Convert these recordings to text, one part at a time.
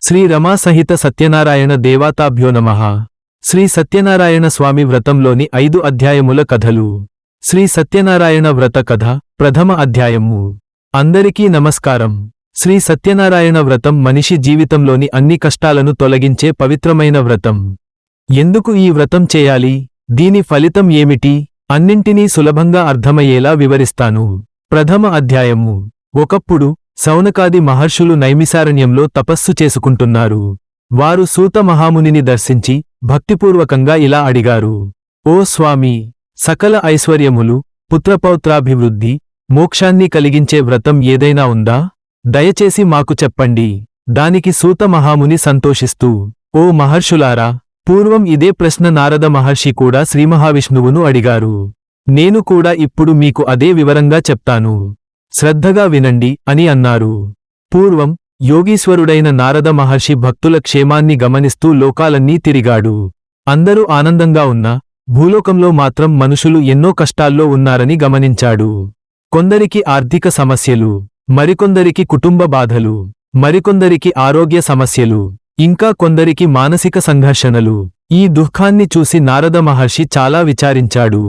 శ్రీ రమా సహిత సత్యనారాయణ దేవతాభ్యో నమః. శ్రీ సత్యనారాయణ స్వామి వ్రతంలోని 5 అధ్యాయముల కథలు. శ్రీ సత్యనారాయణ వ్రత కథ ప్రథమ అధ్యాయము. అందరికీ నమస్కారం. శ్రీ సత్యనారాయణ వ్రతం మనిషి జీవితంలోని అన్ని కష్టాలను తొలగించే పవిత్రమైన వ్రతం. ఎందుకు ఈ వ్రతం చేయాలి, దీని ఫలితం ఏమిటి, అన్నింటినీ సులభంగా అర్థమయ్యేలా వివరిస్తాను. ప్రథమ అధ్యాయము. ఒకప్పుడు శౌనకాది మహర్షులు నైమిసారణ్యంలో తపస్సు చేసుకుంటున్నారు. వారు సూత మహామునిని దర్శించి భక్తిపూర్వకంగా ఇలా అడిగారు: ఓ స్వామీ, సకల ఐశ్వర్యములు, పుత్రపౌత్రాభివృద్ధి, మోక్షాన్ని కలిగించే వ్రతం ఏదైనా ఉందా? దయచేసి మాకు చెప్పండి. దానికి సూత మహాముని సంతోషిస్తూ, ఓ మహర్షులారా, పూర్వం ఇదే ప్రశ్న నారద మహర్షి కూడా శ్రీమహావిష్ణువును అడిగారు. నేను కూడా ఇప్పుడు మీకు అదే వివరంగా చెప్తాను. శ్రద్ధగా వినండి అని అన్నారు. పూర్వం యోగీశ్వరుడైన నారద మహర్షి భక్తుల క్షేమాన్ని గమనిస్తూ లోకాలన్నీ తిరిగాడు. అందరూ ఆనందంగా ఉన్నా భూలోకంలో మాత్రం మనుషులు ఎన్నో కష్టాల్లో ఉన్నారని గమనించాడు. కొందరికి ఆర్థిక సమస్యలు, మరికొందరికి కుటుంబ బాధలు, మరికొందరికి ఆరోగ్య సమస్యలు, ఇంకా కొందరికి మానసిక సంఘర్షణలు. ఈ దుఃఖాన్ని చూసి నారద మహర్షి చాలా విచారించాడు.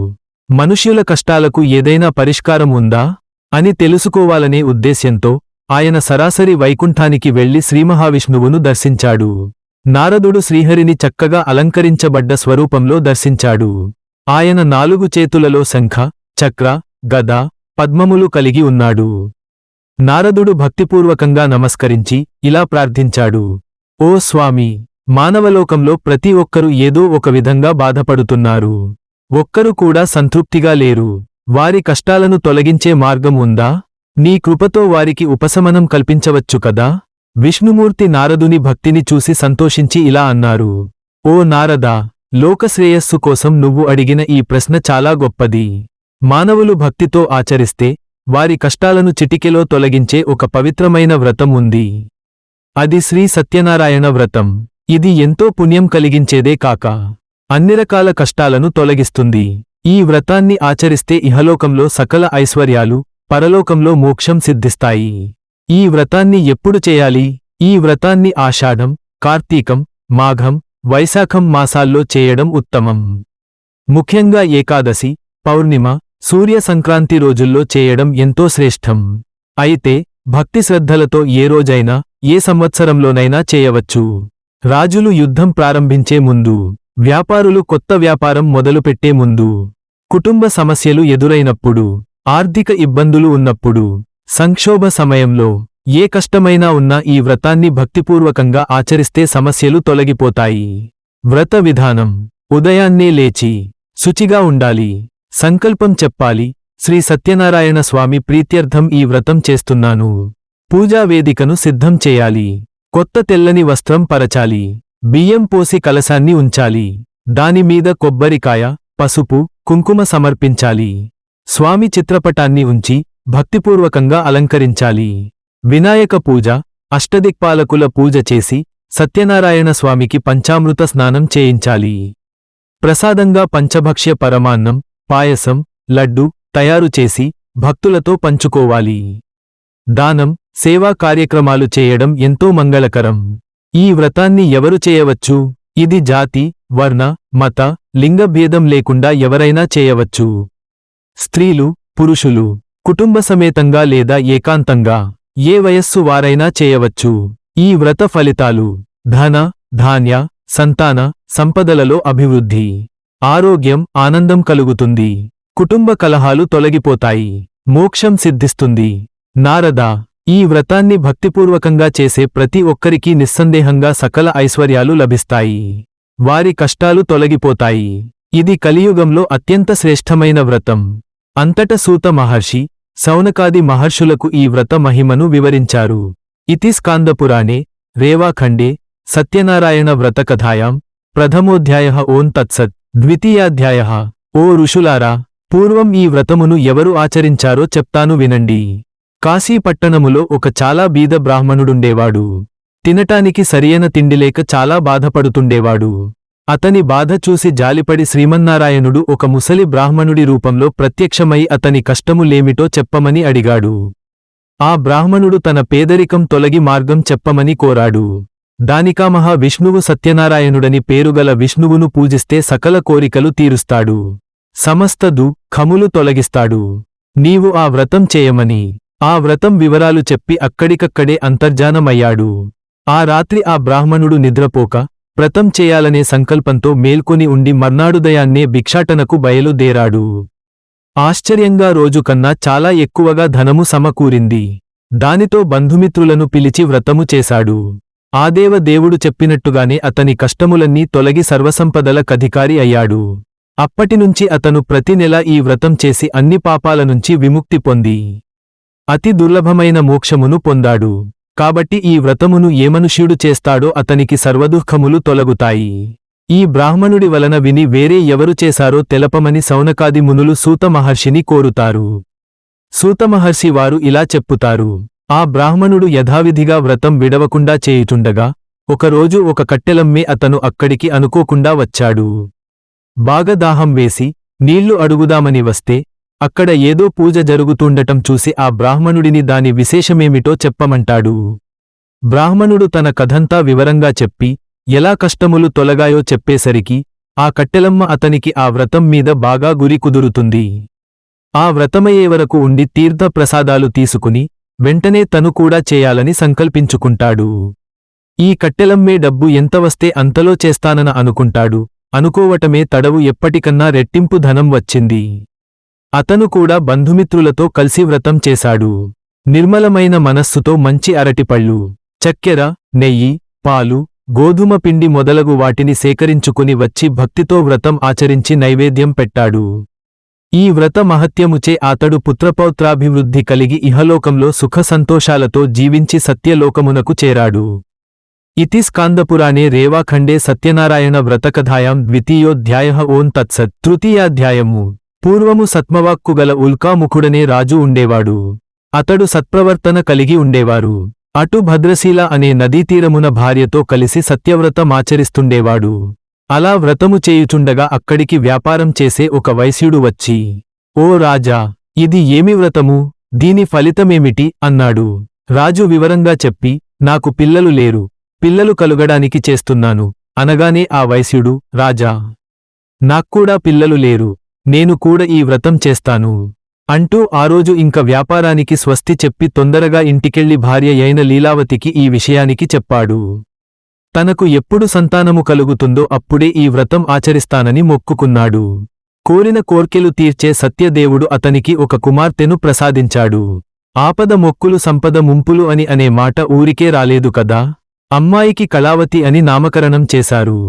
మనుష్యుల కష్టాలకు ఏదైనా పరిష్కారం ఉందా అని తెలుసుకోవాలనే ఉద్దేశ్యంతో ఆయన సరాసరి వైకుంఠానికి వెళ్లి శ్రీమహావిష్ణువును దర్శించాడు. నారదుడు శ్రీహరిని చక్కగా అలంకరించబడ్డ స్వరూపంలో దర్శించాడు. ఆయన 4 చేతులలో శంఖ, చక్ర, గద, పద్మములు కలిగి ఉన్నాడు. నారదుడు భక్తిపూర్వకంగా నమస్కరించి ఇలా ప్రార్థించాడు: ఓ స్వామీ, మానవలోకంలో ప్రతి ఒక్కరూ ఏదో ఒక విధంగా బాధపడుతున్నారు. ఒక్కరు కూడా సంతృప్తిగా లేరు. వారి కష్టాలను తొలగించే మార్గం ఉందా? నీ కృపతో వారికి ఉపశమనం కల్పించవచ్చు కదా? విష్ణుమూర్తి నారదుని భక్తిని చూసి సంతోషించి ఇలా అన్నారు: ఓ నారదా, లోకశ్రేయస్సు కోసం నువ్వు అడిగిన ఈ ప్రశ్న చాలా గొప్పది. మానవులు భక్తితో ఆచరిస్తే వారి కష్టాలను చిటికెలో తొలగించే ఒక పవిత్రమైన వ్రతం ఉంది. అది శ్రీ సత్యనారాయణ వ్రతం. ఇది ఎంతో పుణ్యం కలిగించేదే కాక అన్ని రకాల కష్టాలను తొలగిస్తుంది. ఈ వ్రతాన్ని ఆచరిస్తే ఇహలోకంలో సకల ఐశ్వర్యాలు, పరలోకంలో మోక్షం సిద్ధిస్తాయి. ఈ వ్రతాన్ని ఎప్పుడు చేయాలి? ఈ వ్రతాన్ని ఆషాఢం, కార్తీకం, మాఘం, వైశాఖం మాసాల్లో చేయడం ఉత్తమం. ముఖ్యంగా ఏకాదశి, పౌర్ణిమ, సూర్య సంక్రాంతి రోజుల్లో చేయడం ఎంతో శ్రేష్టం. అయితే భక్తి శ్రద్ధలతో ఏ రోజైనా, ఏ సంవత్సరంలోనైనా చేయవచ్చు. రాజులు యుద్ధం ప్రారంభించే ముందు, వ్యాపారులు కొత్త వ్యాపారం మొదలుపెట్టే ముందు, కుటుంబ సమస్యలు ఎదురైనప్పుడు, ఆర్థిక ఇబ్బందులు ఉన్నప్పుడు, సంక్షోభ సమయంలో, ఏ కష్టమైనా ఉన్నా ఈ వ్రతాన్ని భక్తిపూర్వకంగా ఆచరిస్తే సమస్యలు తొలగిపోతాయి. వ్రత విధానం: ఉదయాన్నే లేచి శుచిగా ఉండాలి. సంకల్పం చెప్పాలి: శ్రీ సత్యనారాయణ స్వామి ప్రీత్యర్థం ఈ వ్రతం చేస్తున్నాను. పూజా వేదికను సిద్ధం చేయాలి. కొత్త తెల్లని వస్త్రం పరచాలి. బియ్యం పోసి కలశాన్ని ఉంచాలి. దానిమీద కొబ్బరికాయ, పసుపు, కుంకుమ సమర్పించాలి. స్వామి చిత్రపటాన్ని ఉంచి భక్తిపూర్వకంగా అలంకరించాలి. వినాయక పూజ, అష్టదిక్పాలకుల పూజ చేసి సత్యనారాయణ స్వామికి పంచామృత స్నానం చేయించాలి. ప్రసాదంగా పంచభక్ష్య పరమాన్నం, పాయసం, లడ్డు తయారు చేసి భక్తులతో పంచుకోవాలి. దానం, సేవా కార్యక్రమాలు చేయడం ఎంతో మంగళకరం. ఈ వ్రతాన్ని ఎవరు చేయవచ్చు? ఇది జాతి, వర్ణ, మత, లింగ భేదం లేకుండా ఎవరైనా చేయవచ్చు. స్త్రీలు, పురుషులు, కుటుంబ సమేతంగా లేదా ఏకాంతంగా, ఏ వయస్సు వారైనా చేయవచ్చు. ఈ వ్రత ఫలితాలు: ధన, ధాన్య, సంతాన, సంపదలలో అభివృద్ధి, ఆరోగ్యం, ఆనందం కలుగుతుంది. కుటుంబ కలహాలు తొలగిపోతాయి. మోక్షం సిద్ధిస్తుంది. నారదా, ఈ వ్రతాన్ని భక్తిపూర్వకంగా చేసే ప్రతి ఒక్కరికీ నిస్సందేహంగా సకల ఐశ్వర్యాలు లభిస్తాయి. వారి కష్టాలు తొలగిపోతాయి. ఇది కలియుగంలో అత్యంత శ్రేష్టమైన వ్రతం. అంతట సూత మహర్షి, శౌనకాది మహర్షులకు ఈ వ్రత మహిమను వివరించారు. ఇతి స్కాందపురాణే రేవాఖండే సత్యనారాయణ వ్రతకథాయాం ప్రథమోధ్యాయః. ఓం తత్సత్. ద్వితీయాధ్యాయః. ఓ ఋషులారా, పూర్వం ఈ వ్రతమును ఎవరు ఆచరించారో చెప్తాను వినండి. కాశీపట్టణములో ఒక చాలా బీద బ్రాహ్మణుడుండేవాడు. తినటానికి సరియైన తిండిలేక చాలా బాధపడుతుండేవాడు. అతని బాధ చూసి జాలిపడి శ్రీమన్నారాయణుడు ఒక ముసలి బ్రాహ్మణుడి రూపంలో ప్రత్యక్షమై అతని కష్టములేమిటో చెప్పమని అడిగాడు. ఆ బ్రాహ్మణుడు తన పేదరికం తొలగి మార్గం చెప్పమని కోరాడు. దానికా విష్ణువు సత్యనారాయణుడని పేరుగల విష్ణువును పూజిస్తే సకల కోరికలు తీరుస్తాడు. సమస్త దుఃఖములు తొలగిస్తాడు. నీవు ఆ వ్రతం చేయమని ఆ వ్రతం వివరాలు చెప్పి అక్కడికక్కడే అంతర్ధానమయ్యాడు. ఆ రాత్రి ఆ బ్రాహ్మణుడు నిద్రపోక వ్రతం చేయాలనే సంకల్పంతో మేల్కొని ఉండి మర్నాడుదయాన్నే భిక్షాటనకు బయలుదేరాడు. ఆశ్చర్యంగా రోజు కన్నా చాలా ఎక్కువగా ధనము సమకూరింది. దానితో బంధుమిత్రులను పిలిచి వ్రతము చేశాడు. ఆ దేవుడు చెప్పినట్టుగానే అతని కష్టములన్నీ తొలగి సర్వసంపదల కధికారి అయ్యాడు. అప్పటినుంచి అతను ప్రతి నెల ఈ వ్రతం చేసి అన్ని పాపాల నుంచి విముక్తి పొంది అతి దుర్లభమైన మోక్షమును పొందాడు. కాబట్టి ఈ వ్రతమును ఏ మనుష్యుడు చేస్తాడో అతనికి సర్వదుఃఖములు తొలగుతాయి. ఈ బ్రాహ్మణుడి వలన విని వేరే ఎవరు చేశారో తెలపమని సౌనకాది మునులు సూత మహర్షిని కోరుతారు. సూత మహర్షి వారు ఇలా చెప్పుతారు. ఆ బ్రాహ్మణుడు యథావిధిగా వ్రతం విడవకుండా చేయుచుండగా ఒకరోజు ఒక కట్టెలమ్మే అతను అక్కడికి అనుకోకుండా వచ్చాడు. బాగా దాహం వేసి నీళ్లు అడుగుదామని వస్తే అక్కడ ఏదో పూజ జరుగుతుండటం చూసి ఆ బ్రాహ్మణుడిని దాని విశేషమేమిటో చెప్పమంటాడు. బ్రాహ్మణుడు తన కథంతా వివరంగా చెప్పి ఎలా కష్టములు తొలగాయో చెప్పేసరికి ఆ కట్టెలమ్మ అతనికి ఆ వ్రతం మీద బాగా గురి కుదురుతుంది. ఆ వ్రతమయ్యే వరకు ఉండి తీర్థ ప్రసాదాలు తీసుకుని వెంటనే తను కూడా చేయాలని సంకల్పించుకుంటాడు. ఈ కట్టెలమ్మే డబ్బు ఎంత వస్తే అంతలో చేస్తానన అనుకుంటాడు. అనుకోవటమే తడవు ఎప్పటికన్నా రెట్టింపు ధనం వచ్చింది. అతను కూడా బంధుమిత్రులతో కలిసి వ్రతం చేశాడు. నిర్మలమైన మనస్సుతో మంచి అరటిపళ్ళు, చక్కెర, నెయ్యి, పాలు, గోధుమ పిండి మొదలగు వాటిని సేకరించుకుని వచ్చి భక్తితో వ్రతం ఆచరించి నైవేద్యం పెట్టాడు. ఈ వ్రత మహత్యముచే అతడు పుత్రపౌత్రాభివృద్ధి కలిగి ఇహలోకంలో సుఖ సంతోషాలతో జీవించి సత్యలోకమునకు చేరాడు. ఇతి స్కాందపురాణే రేవాఖండే సత్యనారాయణ వ్రతకథాయాం ద్వితీయోధ్యాయః ఓం తత్సత్. తృతీయాధ్యాయము. పూర్వము సత్మవాక్కుగల ఉల్కాముఖుడనే రాజు ఉండేవాడు. అతడు సత్ప్రవర్తన కలిగి ఉండేవారు. అటు భద్రశీల అనే నదీతీరమున భార్యతో కలిసి సత్యవ్రతమాచరిస్తుండేవాడు. అలా వ్రతము చేయుచుండగా అక్కడికి వ్యాపారం చేసే ఒక వైశ్యుడు వచ్చి, ఓ రాజా, ఇది ఏమి వ్రతము, దీని ఫలితమేమిటి అన్నాడు. రాజు వివరంగా చెప్పి, నాకు పిల్లలు లేరు, పిల్లలు కలుగడానికి చేస్తున్నాను అనగానే ఆ వైశ్యుడు, రాజా, నాక్కూడా పిల్లలు లేరు, నేను కూడా ఈ వ్రతం చేస్తాను అంటూ ఆ రోజు ఇంక వ్యాపారానికి స్వస్తి చెప్పి తొందరగా ఇంటికెళ్లి భార్య అయిన లీలావతికి ఈ విషయానికి చెప్పాడు. తనకు ఎప్పుడు సంతానము కలుగుతుందో అప్పుడే ఈ వ్రతం ఆచరిస్తానని మొక్కుకున్నాడు. కోరిన కోర్కెలు తీర్చే సత్యదేవుడు అతనికి ఒక కుమార్తెను ప్రసాదించాడు. ఆపద మొక్కులు సంపద ముంపులు అని అనే మాట ఊరికే రాలేదు కదా. అమ్మాయికి కళావతి అని నామకరణం చేశారు.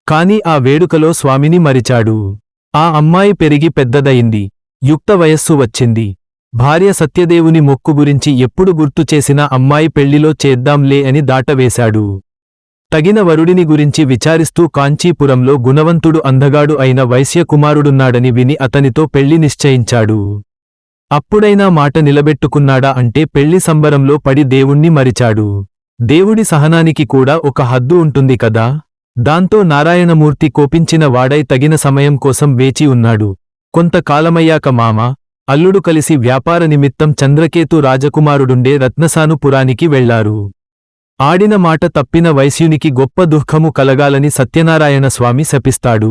కాని ఆ వేడుకలో స్వామిని మరిచాడు. ఆ అమ్మాయి పెరిగి పెద్దదయింది, యుక్త వయస్సు వచ్చింది. భార్య సత్యదేవుని మొక్కు గురించి ఎప్పుడు గుర్తు చేసినా అమ్మాయి పెళ్లిలో చేద్దాంలే అని దాటవేశాడు. తగిన వరుడిని గురించి విచారిస్తూ కాంచీపురంలో గుణవంతుడు అందగాడు అయిన వైశ్య కుమారుడున్నాడని విని అతనితో పెళ్లి నిశ్చయించాడు. అప్పుడైనా మాట నిలబెట్టుకున్నాడా అంటే పెళ్లి సంబరంలో పడి దేవుణ్ణి మరిచాడు. దేవుడి సహనానికి కూడా ఒక హద్దు ఉంటుంది కదా. దాంతో నారాయణమూర్తి కోపించిన వాడై తగిన సమయం కోసం వేచి ఉన్నాడు. కొంతకాలమయ్యాక మామ, అల్లుడు కలిసి వ్యాపార నిమిత్తం చంద్రకేతు రాజకుమారుడుండే రత్నసానుపురానికి వెళ్లారు. ఆడిన మాట తప్పిన వైశ్యునికి గొప్ప దుఃఖము కలగాలని సత్యనారాయణ స్వామి శపిస్తాడు.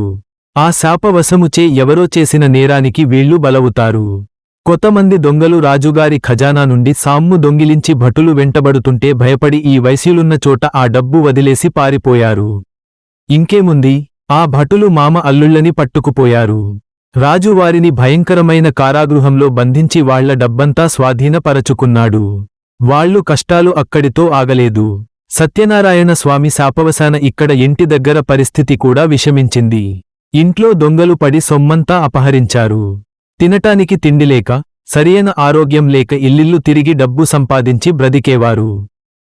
ఆ శాపవశముచే ఎవరో చేసిన నేరానికి వీళ్లు బలవుతారు. కొంతమంది దొంగలు రాజుగారి ఖజానా నుండి సామ్ము దొంగిలించి భటులు వెంటబడుతుంటే భయపడి ఈ వైశ్యులున్న చోట ఆ డబ్బు వదిలేసి పారిపోయారు. ఇంకేముంది, ఆ భటులు మామ అల్లుళ్ళని పట్టుకుపోయారు. రాజు వారిని భయంకరమైన కారాగృహంలో బంధించి వాళ్ల డబ్బంతా స్వాధీనపరచుకున్నాడు. వాళ్లు కష్టాలు అక్కడితో ఆగలేదు. సత్యనారాయణ స్వామి శాపవశాన ఇక్కడ ఇంటి దగ్గర పరిస్థితి కూడా విషమించింది. ఇంట్లో దొంగలు పడి సొమ్మంతా అపహరించారు. తినటానికి తిండిలేక, సరియైన ఆరోగ్యం లేక ఇల్లిల్లు తిరిగి డబ్బు సంపాదించి బ్రతికేవారు.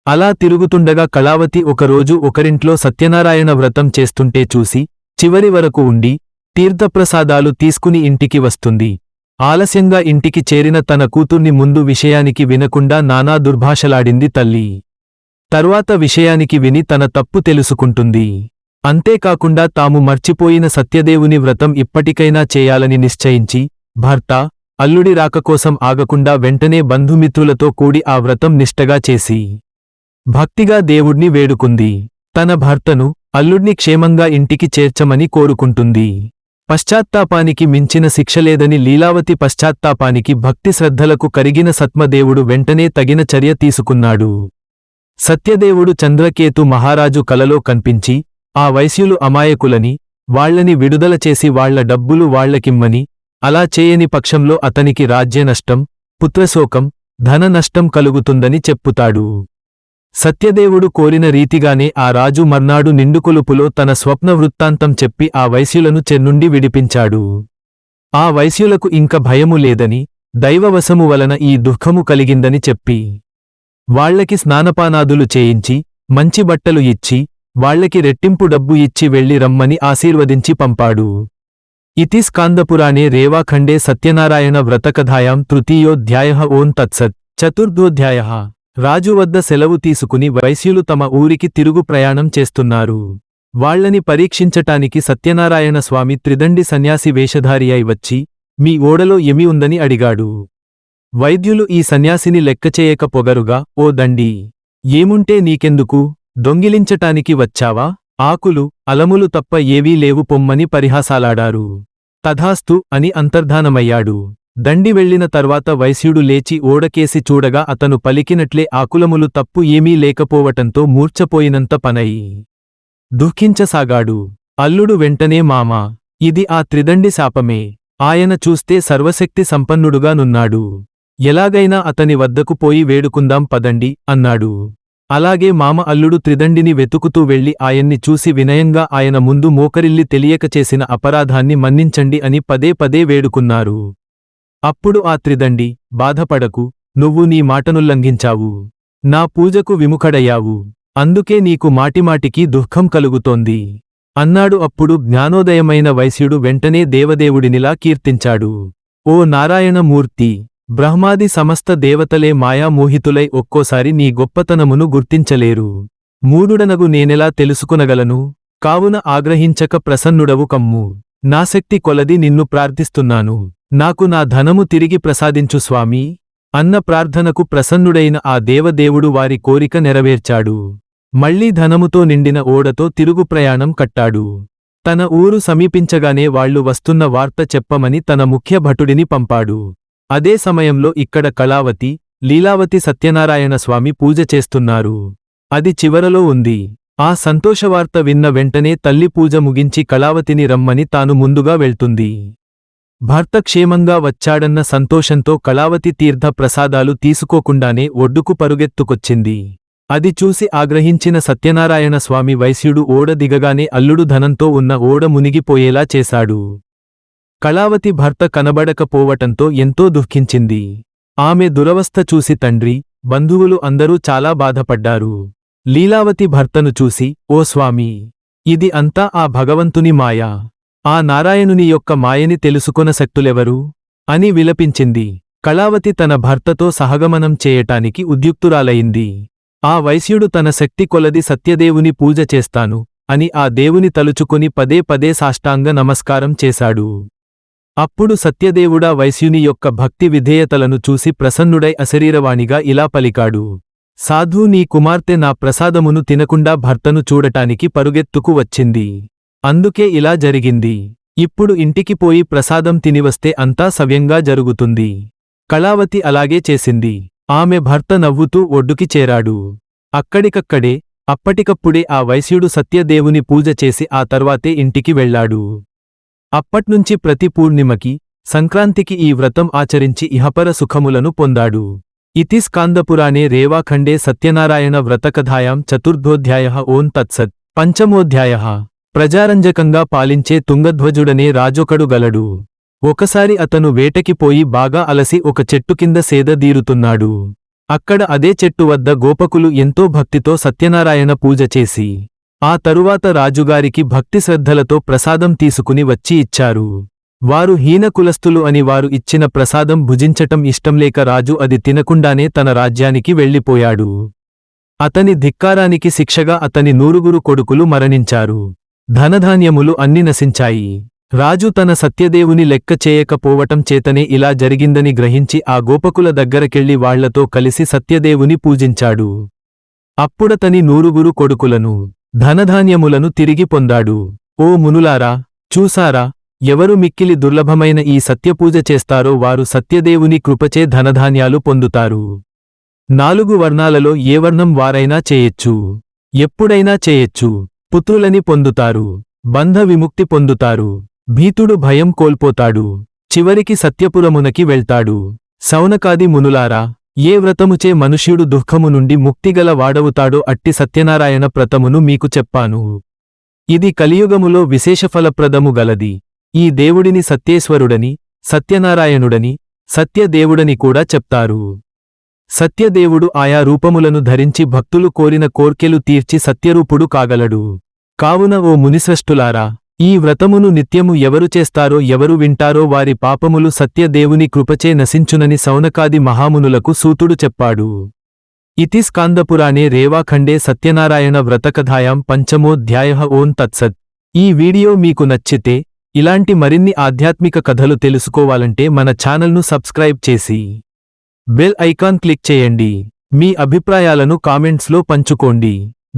అలా తిరుగుతుండగా కళావతి ఒకరోజు ఒకరింట్లో సత్యనారాయణ వ్రతం చేస్తుంటే చూసి చివరి వరకు ఉండి తీర్థప్రసాదాలు తీసుకుని ఇంటికి వస్తుంది. ఆలస్యంగా ఇంటికి చేరిన తన కూతుర్ని ముందు విషయానికి వినకుండా నానా దుర్భాషలాడింది తల్లి. తర్వాత విషయానికి విని తన తప్పు తెలుసుకుంటుంది. అంతేకాకుండా తాము మర్చిపోయిన సత్యదేవుని వ్రతం ఇప్పటికైనా చేయాలని నిశ్చయించి భర్త, అల్లుడి రాకకోసం ఆగకుండా వెంటనే బంధుమిత్రులతో కూడి ఆ వ్రతం నిష్టగా చేసి భక్తిగా దేవుణ్ణి వేడుకుంది. తన భర్తను, అల్లుడ్ని క్షేమంగా ఇంటికి చేర్చమని కోరుకుంటుంది. పశ్చాత్తాపానికి మించిన శిక్షలేదని లీలావతి పశ్చాత్తాపానికి భక్తి శ్రద్ధలకు కరిగిన సత్మదేవుడు వెంటనే తగిన చర్య తీసుకున్నాడు. సత్యదేవుడు చంద్రకేతు మహారాజు కలలో కన్పించి, ఆ వైశ్యులు అమాయకులని, వాళ్లని విడుదల చేసి వాళ్ల డబ్బులు వాళ్లకిమ్మని, అలా చేయని పక్షంలో అతనికి రాజ్యనష్టం, పుత్రశోకం, ధన నష్టం కలుగుతుందని చెప్పుతాడు. సత్యదేవుడు కోరిన రీతిగానే ఆ రాజు మర్నాడు నిండుకొలుపులో తన స్వప్న వృత్తాంతం చెప్పి ఆ వైశ్యులను చెన్నుండి విడిపించాడు. ఆ వైశ్యులకు ఇంక భయము లేదని, దైవవశము వలన ఈ దుఃఖము కలిగిందని చెప్పి, వాళ్లకి స్నానపానాదులు చేయించి, మంచి బట్టలు ఇచ్చి, వాళ్లకి రెట్టింపు డబ్బు ఇచ్చి వెళ్లి రమ్మని ఆశీర్వదించి పంపాడు. ఇతి స్కాందపురాణే రేవాఖండే సత్యనారాయణ వ్రతకథాయాం తృతీయోధ్యాయః. ఓం తత్సత్. చతుర్థోధ్యాయః. రాజు వద్ద సెలవు తీసుకుని వైశ్యులు తమ ఊరికి తిరుగు ప్రయాణం చేస్తున్నారు. వాళ్లని పరీక్షించటానికి సత్యనారాయణ స్వామి త్రిదండి సన్యాసి వేషధారి అయి వచ్చి, మీ ఓడలో ఏమి ఉందని అడిగాడు. వైద్యులు ఈ సన్యాసిని లెక్కచేయక పొగరుగా, ఓ దండి, ఏముంటే నీకెందుకు, దొంగిలించటానికి వచ్చావా, ఆకులు, అలములు తప్ప ఏవీ లేవు పొమ్మని పరిహాసాలాడారు. తథాస్తు అని అంతర్ధానమయ్యాడు. దండి వెళ్లిన తర్వాత వైశ్యుడు లేచి ఓడకేసి చూడగా అతను పలికినట్లే ఆకులములు తప్పు ఏమీ లేకపోవటంతో మూర్ఛపోయినంత పనయి దుఃఖించసాగాడు. అల్లుడు వెంటనే మామా, ఇది ఆ త్రిదండి శాపమే. ఆయన చూస్తే సర్వశక్తి సంపన్నుడుగా నున్నాడు. ఎలాగైనా అతని వద్దకు పోయి వేడుకుందాం పదండి అన్నాడు. అలాగే మామ అల్లుడు త్రిదండిని వెతుకుతూ వెళ్లి ఆయన్ని చూసి వినయంగా ఆయన ముందు మోకరిల్లి తెలియక చేసిన అపరాధాన్ని మన్నించండి అని పదే పదే వేడుకున్నారు. అప్పుడు ఆ త్రిదండి, బాధపడకు, నువ్వు నీ మాటనుల్లంఘించావు. నా పూజకు విముఖడయ్యావు. అందుకే నీకు మాటిమాటికి దుఃఖం కలుగుతోంది అన్నాడు. అప్పుడు జ్ఞానోదయమైన వైశ్యుడు వెంటనే దేవదేవుడినిలా కీర్తించాడు. ఓ నారాయణమూర్తి, బ్రహ్మాది సమస్త దేవతలే మాయామోహితులై ఒక్కోసారి నీ గొప్పతనమును గుర్తించలేరు. మూఢుడనగు నేనెలా తెలుసుకునగలను? కావున ఆగ్రహించక ప్రసన్నుడవు కమ్ము. నాశక్తి కొలది నిన్ను ప్రార్థిస్తున్నాను. నాకు నా ధనము తిరిగి ప్రసాదించు స్వామీ అన్న ప్రార్థనకు ప్రసన్నుడైన ఆ దేవదేవుడు వారి కోరిక నెరవేర్చాడు. మళ్లీ ధనముతో నిండిన ఓడతో తిరుగు ప్రయాణం కట్టాడు. తన ఊరు సమీపించగానే వాళ్లు వస్తున్న వార్త చెప్పమని తన ముఖ్య భటుడిని పంపాడు. అదే సమయంలో ఇక్కడ కళావతి, లీలావతి సత్యనారాయణ స్వామి పూజ చేస్తున్నారు. అది చివరలో ఉంది. ఆ సంతోషవార్త విన్న వెంటనే తల్లి పూజ ముగించి కళావతిని రమ్మని తాను ముందుగా వెళ్తుంది. భర్త క్షేమంగా వచ్చాడన్న సంతోషంతో కళావతి తీర్థ ప్రసాదాలు తీసుకోకుండానే ఒడ్డుకు పరుగెత్తుకొచ్చింది. అది చూసి ఆగ్రహించిన సత్యనారాయణ స్వామి వైశ్యుడు ఓడ దిగగానే అల్లుడు ధనంతో ఉన్న ఓడ మునిగిపోయేలా చేశాడు. కళావతి భర్త కనబడకపోవటంతో ఎంతో దుఃఖించింది. ఆమె దురవస్థ చూసి తండ్రి, బంధువులు అందరూ చాలా బాధపడ్డారు. లీలావతి భర్తను చూసి, ఓ స్వామీ, ఇది అంతా ఆ భగవంతుని మాయ. ఆ నారాయణుని యొక్క మాయని తెలుసుకొన శక్తులెవరు అని విలపించింది. కళావతి తన భర్తతో సహగమనం చేయటానికి ఉద్యుక్తురాలయింది. ఆ వైశ్యుడు తన శక్తి కొలది సత్యదేవుని పూజ చేస్తాను అని ఆ దేవుని తలుచుకొని పదే పదే సాష్టాంగ నమస్కారం చేశాడు. అప్పుడు సత్యదేవుడా వైశ్యుని యొక్క భక్తి విధేయతలను చూసి ప్రసన్నుడై అశరీరవాణిగా ఇలా పలికాడు. సాధూ, నీ కుమార్తె నా ప్రసాదమును తినకుండా భర్తను చూడటానికి పరుగెత్తుకు వచ్చింది. అందుకే ఇలా జరిగింది. ఇప్పుడు ఇంటికి పోయి ప్రసాదం తినివస్తే అంతా సవ్యంగా జరుగుతుంది. కళావతి అలాగే చేసింది. ఆమె భర్త నవ్వుతూ ఒడ్డుకి చేరాడు. అక్కడికక్కడే, అప్పటికప్పుడే ఆ వైశ్యుడు సత్యదేవుని పూజ చేసి ఆ తర్వాతే ఇంటికి వెళ్లాడు. అప్పట్నుంచి ప్రతి పూర్ణిమకి, సంక్రాంతికి ఈ వ్రతం ఆచరించి ఇహపర సుఖములను పొందాడు. ఇతి స్కాందపురాణే రేవాఖండే సత్యనారాయణ వ్రతకథాయాం చతుర్థోధ్యాయః. ఓం తత్సత్. పంచమోధ్యాయః. ప్రజారంజకంగా పాలించే తుంగధ్వజుడనే రాజొకడు గలడు. ఒకసారి అతను వేటకి పోయి బాగా అలసి ఒక చెట్టు కింద సేద దీరుతున్నాడు. అక్కడ అదే చెట్టు వద్ద గోపకులు ఎంతో భక్తితో సత్యనారాయణ పూజ చేసి, ఆ తరువాత రాజుగారికి భక్తి శ్రద్ధలతో ప్రసాదం తీసుకుని వచ్చి ఇచ్చారు. వారు హీనకులస్తులు అని వారు ఇచ్చిన ప్రసాదం భుజించటం ఇష్టంలేక రాజు అది తినకుండానే తన రాజ్యానికి వెళ్ళిపోయాడు. అతని ధిక్కారానికి శిక్షగా అతని 9 కొడుకులు మరణించారు. ధనధాన్యములు అన్ని నశించాయి. రాజు తన సత్యదేవుని లెక్క చేయకపోవటం చేతనే ఇలా జరిగిందని గ్రహించి ఆ గోపకుల దగ్గరకెళ్లి వాళ్లతో కలిసి సత్యదేవుని పూజించాడు. అప్పుడతని 9 కొడుకులను ధనధాన్యములను తిరిగి పొందాడు. ఓ మునులారా, చూసారా, ఎవరు మిక్కిలి దుర్లభమైన ఈ సత్యపూజ చేస్తారో వారు సత్యదేవుని కృపచే ధనధాన్యాలు పొందుతారు. 4 వర్ణాలలో ఏ వర్ణం వారైనా చేయొచ్చు, ఎప్పుడైనా చేయొచ్చు. పుత్రులని పొందుతారు, బంధ విముక్తి పొందుతారు, భీతుడు భయం కోల్పోతాడు, చివరికి సత్యపురమునకి వెళ్తాడు. సౌనకాది మునులారా, ఏ వ్రతముచే మనుష్యుడు దుఃఖము నుండి ముక్తిగల వాడవుతాడో అట్టి సత్యనారాయణ వ్రతమును మీకు చెప్పాను. ఇది కలియుగములో విశేషఫలప్రదము గలది. ఈ దేవుడిని సత్యేశ్వరుడని, సత్యనారాయణుడని, సత్యదేవుడని కూడా చెప్తారు. సత్యదేవుడు ఆయా రూపములను ధరించి భక్తులు కోరిన కోర్కెలు తీర్చి సత్యరూపుడు కాగలడు. కావున ఓ మునిశ్రేష్ఠులారా, ఈ వ్రతమును నిత్యము ఎవరు చేస్తారో ఎవరు వింటారో వారి పాపములు సత్యదేవుని కృపచే నశించునని సౌనకాది మహామునులకు సూతుడు చెప్పాడు. ఇతి స్కాందపురాణే రేవాఖండే సత్యనారాయణ వ్రతకథాయాం పంచమోऽధ్యాయః. ఓం తత్సత్. ఈ వీడియో మీకు నచ్చితే ఇలాంటి మరిన్ని ఆధ్యాత్మిక కథలు తెలుసుకోవాలంటే మన ఛానల్ను సబ్స్క్రైబ్ చేసి బెల్ ఐకాన్ క్లిక్ చేయండి. మీ అభిప్రాయాలను కామెంట్స్లో పంచుకోండి.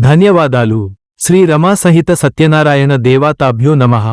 ధన్యవాదాలు. శ్రీ రమా సహిత సత్యనారాయణ దేవతాభ్యో నమః.